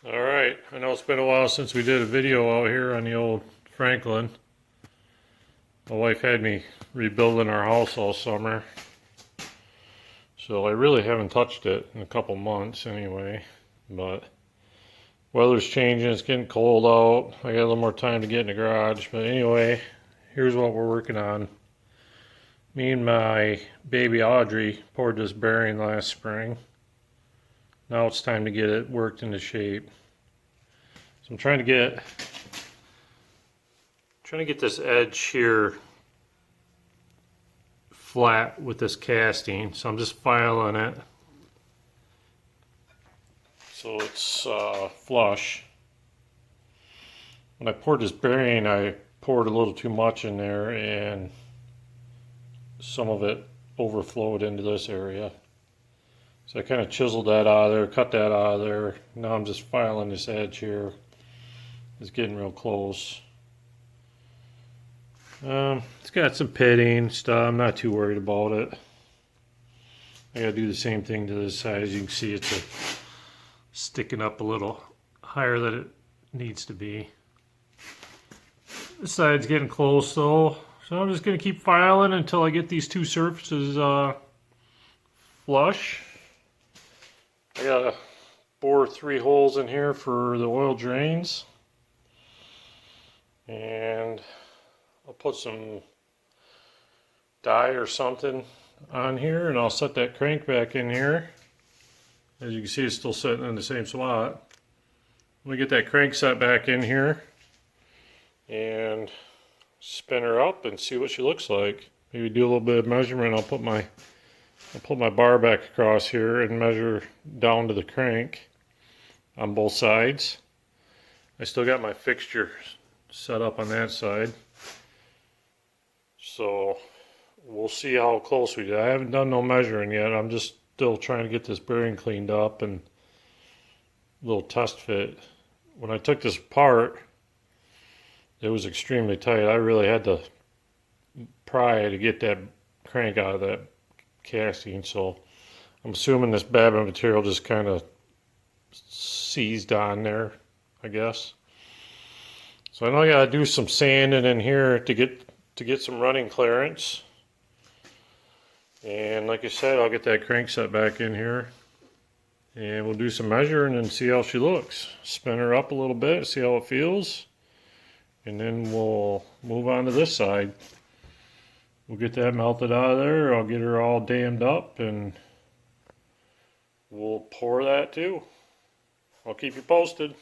Alright, I know it's been a while since we did a video out here on the old Franklin. My wife had me rebuilding our house all summer. So I really haven't touched it in a couple months anyway. But weather's changing, it's getting cold out. I got a little more time to get in the garage. But anyway, here's what we're working on. Me and my baby Audrey poured this bearing last spring. Now it's time to get it worked into shape. So I'm trying to get this edge here flat with this casting. So I'm just filing it so it's flush. When I poured this bearing, I poured a little too much in there and some of it overflowed into this area. So I kind of chiseled that out of there, cut that out of there. Now I'm just filing this edge here. It's getting real close. It's got some pitting stuff. I'm not too worried about it. I gotta do the same thing to this side. As you can see, it's sticking up a little higher than it needs to be. This side's getting close though. So I'm just gonna keep filing until I get these two surfaces flush. I gotta bore 3 holes in here for the oil drains. And I'll put some dye or something on here and I'll set that crank back in here. As you can see, it's still sitting in the same spot. I'm gonna get that crank set back in here and spin her up and see what she looks like. Maybe do a little bit of measurement. I'll put my bar back across here and measure down to the crank on both sides. I still got my fixture set up on that side. So we'll see how close we do. I haven't done no measuring yet. I'm just still trying to get this bearing cleaned up and a little test fit. When I took this apart, it was extremely tight. I really had to pry to get that crank out of that casting. So I'm assuming this babbin material just kind of seized on there, I guess. So I know I gotta do some sanding in here to get some running clearance. And like I said, I'll get that crank set back in here. And we'll do some measuring and see how she looks. Spin her up a little bit, see how it feels. And then we'll move on to this side. We'll get that melted out of there. I'll get her all dammed up and we'll pour that too. I'll keep you posted.